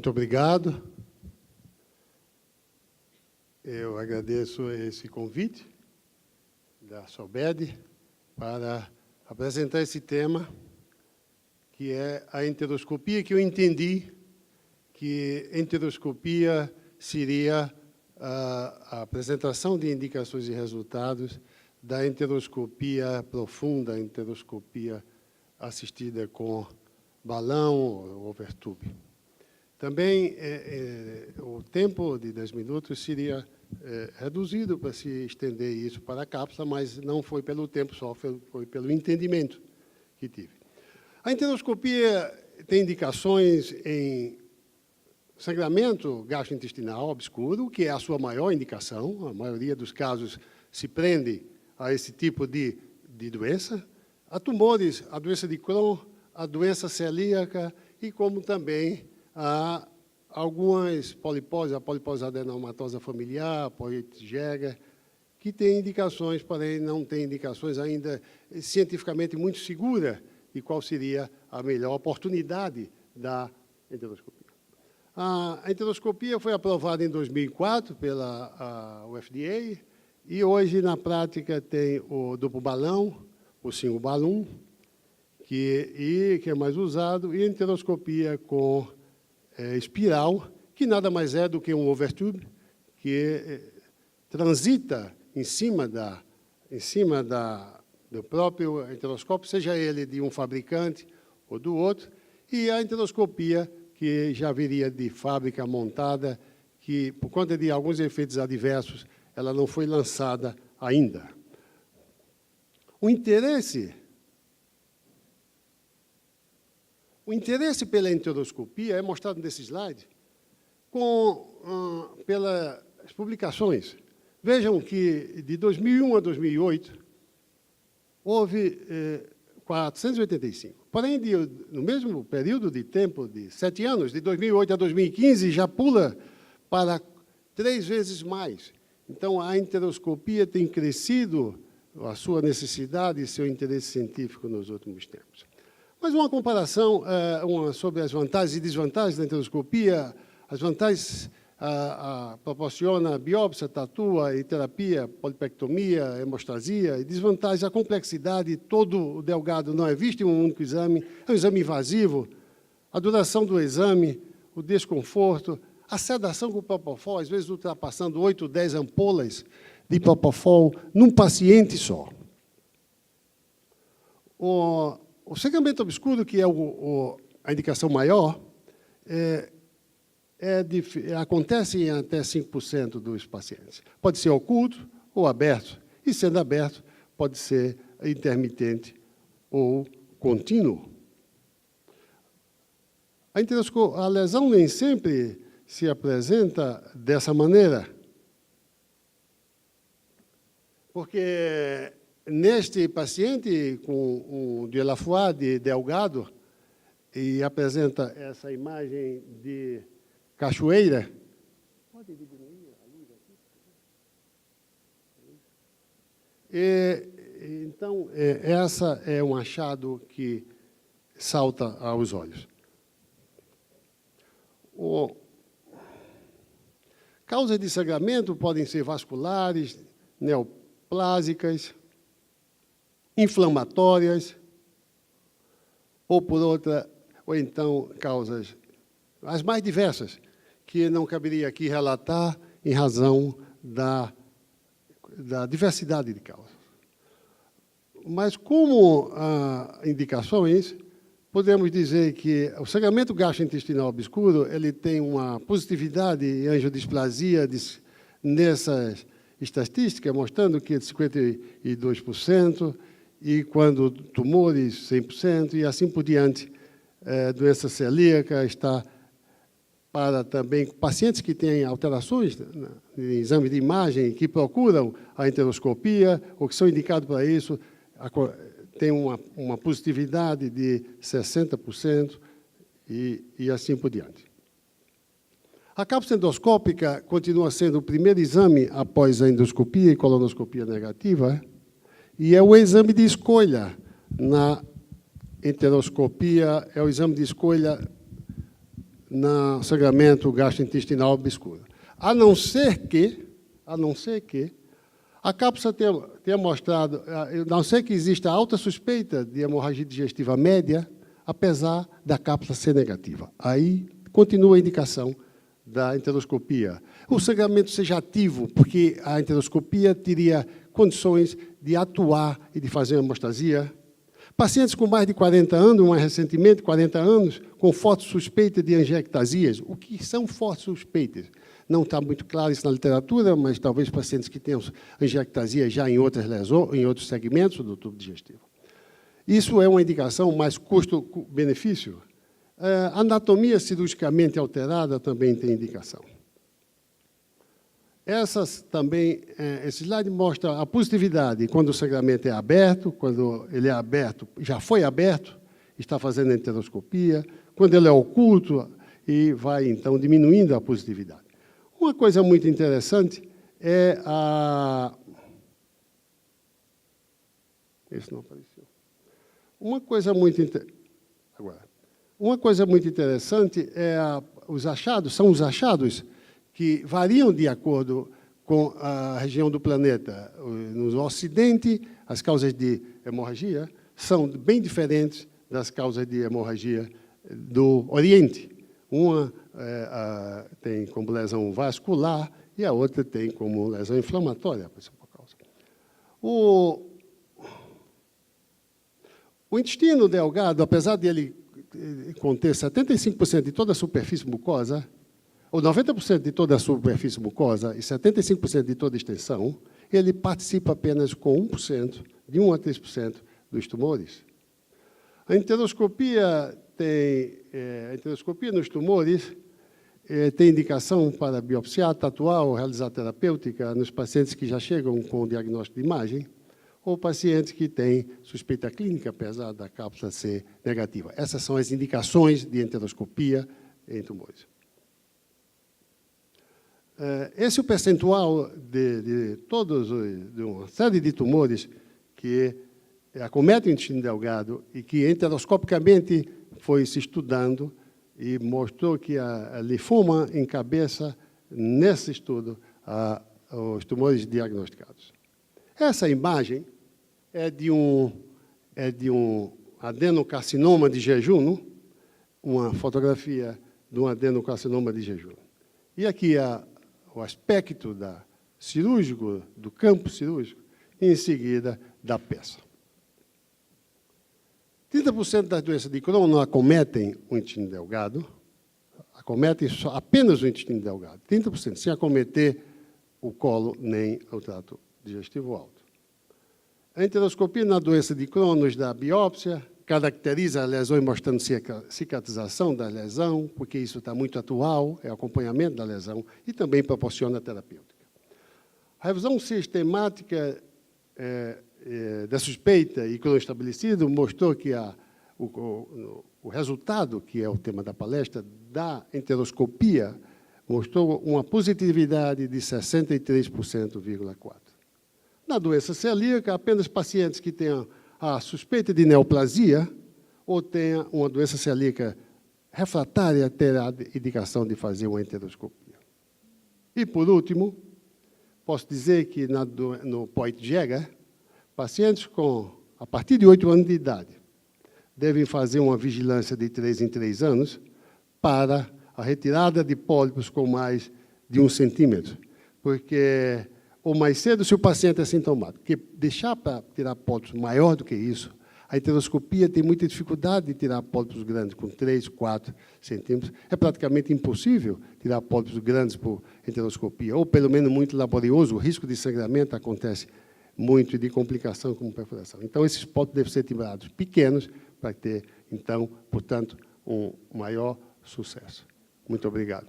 Muito obrigado. Eu agradeço esse convite da SOBED para apresentar esse tema, que é a enteroscopia, que eu entendi que enteroscopia seria a apresentação de indicações e resultados da enteroscopia profunda, enteroscopia assistida com balão ou overtube. Também o tempo de 10 minutos seria reduzido para se estender isso para a cápsula, mas não foi pelo tempo só, foi pelo entendimento que tive. A enteroscopia tem indicações em sangramento gastrointestinal obscuro, que é a sua maior indicação. A maioria dos casos se prende a esse tipo de doença. Há tumores, a doença de Crohn, a doença celíaca e como também há algumas poliposes, a polipose adenomatosa familiar, a polipose Jäger, que tem indicações, porém não tem indicações ainda cientificamente muito seguras de qual seria a melhor oportunidade da enteroscopia. A enteroscopia foi aprovada em 2004 pela UFDA e hoje, na prática, tem o duplo balão, o single balloon, que é mais usado, e a enteroscopia com espiral, que nada mais é do que um overtube, que transita em cima do próprio enteroscópio, seja ele de um fabricante ou do outro, e a enteroscopia, que já viria de fábrica montada, que, por conta de alguns efeitos adversos, ela não foi lançada ainda. O interesse pela enteroscopia é mostrado nesse slide pelas publicações. Vejam que, de 2001 a 2008, houve 485. Porém, no mesmo período de tempo de 7 anos, de 2008 a 2015, já pula para 3 vezes mais. Então, a enteroscopia tem crescido a sua necessidade e seu interesse científico nos últimos tempos. Mas uma comparação sobre as vantagens e desvantagens da enteroscopia. As vantagens proporciona biópsia, tatua e terapia, polipectomia, hemostasia, e desvantagens a complexidade, todo o delgado não é visto em um único exame, é um exame invasivo, a duração do exame, o desconforto, a sedação com propofol, às vezes ultrapassando 8 ou 10 ampolas de propofol num paciente só. O sangramento obscuro, que é a indicação maior, acontece em até 5% dos pacientes. Pode ser oculto ou aberto, e sendo aberto, pode ser intermitente ou contínuo. A lesão nem sempre se apresenta dessa maneira, porque neste paciente com um Dieulafoy delgado, e apresenta essa imagem de cachoeira. Pode diminuir a luz aqui? Então, essa é um achado que salta aos olhos. Causas de sangramento podem ser vasculares, neoplásicas, inflamatórias, ou então causas as mais diversas, que não caberia aqui relatar em razão da diversidade de causas. Mas, como indicações, podemos dizer que o sangramento gastrointestinal obscuro ele tem uma positividade em angiodisplasia nessas estatísticas, mostrando que é de 52%, e quando tumores, 100%, e assim por diante. Doença celíaca está para também pacientes que têm alterações em exame de imagem, que procuram a enteroscopia, ou que são indicados para isso, tem uma positividade de 60% e assim por diante. A cápsula endoscópica continua sendo o primeiro exame após a endoscopia e colonoscopia negativa, e é o exame de escolha na enteroscopia, é o exame de escolha no sangramento gastrointestinal obscuro. A não ser que a cápsula tenha mostrado, a não ser que exista alta suspeita de hemorragia digestiva média, apesar da cápsula ser negativa. Aí continua a indicação da enteroscopia. O sangramento seja ativo, porque a enteroscopia teria condições de atuar e de fazer uma hemostasia. Pacientes com mais de 40 anos, mais recentemente, 40 anos, com forte suspeita de angiectasias. O que são fortes suspeitas? Não está muito claro isso na literatura, mas talvez pacientes que tenham angiectasia já em outras lesões, em outros segmentos do tubo digestivo. Isso é uma indicação mais custo-benefício. A anatomia cirurgicamente alterada também tem indicação. Esse slide mostra a positividade quando o sangramento é aberto, quando ele é aberto, já foi aberto, está fazendo a enteroscopia, quando ele é oculto e vai, então, diminuindo a positividade. Uma coisa muito interessante é a... Esse não apareceu. Uma coisa muito interessante são os achados que variam de acordo com a região do planeta. No Ocidente, as causas de hemorragia são bem diferentes das causas de hemorragia do Oriente. Uma tem como lesão vascular e a outra tem como lesão inflamatória. O intestino delgado, apesar de ele conter 75% de toda a superfície mucosa, ou 90% de toda a superfície mucosa e 75% de toda a extensão, ele participa apenas com 1%, de 1 a 3% dos tumores. A enteroscopia nos tumores tem indicação para biopsiar, tatuar ou realizar terapêutica nos pacientes que já chegam com o diagnóstico de imagem ou pacientes que têm suspeita clínica, apesar da cápsula ser negativa. Essas são as indicações de enteroscopia em tumores. Esse é o percentual de uma série de tumores que acometem o intestino delgado e que enteroscopicamente foi se estudando e mostrou que a linfoma encabeça, nesse estudo, os tumores diagnosticados. Essa imagem é de um adenocarcinoma de jejum, uma fotografia de um adenocarcinoma de jejum. E aqui o aspecto cirúrgico, do campo cirúrgico, e, em seguida, da peça. 30% das doenças de Crohn não acometem o intestino delgado, acometem apenas o intestino delgado. 30%, sem acometer o colo nem o trato digestivo alto. A enteroscopia na doença de Crohn nos dá biópsia, caracteriza a lesão e mostrando cicatrização da lesão, porque isso está muito atual, é o acompanhamento da lesão, e também proporciona terapêutica. A revisão sistemática da suspeita e Crohn estabelecido mostrou que o resultado, que é o tema da palestra, da enteroscopia, mostrou uma positividade de 63,4%. Na doença celíaca, apenas pacientes que tenham a suspeita de neoplasia ou tenha uma doença celíaca refratária terá indicação de fazer uma enteroscopia. E, por último, posso dizer que no Poit-Jeger, pacientes a partir de 8 anos de idade devem fazer uma vigilância de 3 em 3 anos para a retirada de pólipos com mais de 1 centímetro, porque ou mais cedo, se o paciente é sintomático, porque deixar para tirar pólipos maior do que isso, a enteroscopia tem muita dificuldade de tirar pólipos grandes com 3, 4 centímetros. É praticamente impossível tirar pólipos grandes por enteroscopia, ou pelo menos muito laborioso, o risco de sangramento acontece muito e de complicação como perfuração. Então, esses pólipos devem ser tirados pequenos para ter, então, portanto, um maior sucesso. Muito obrigado.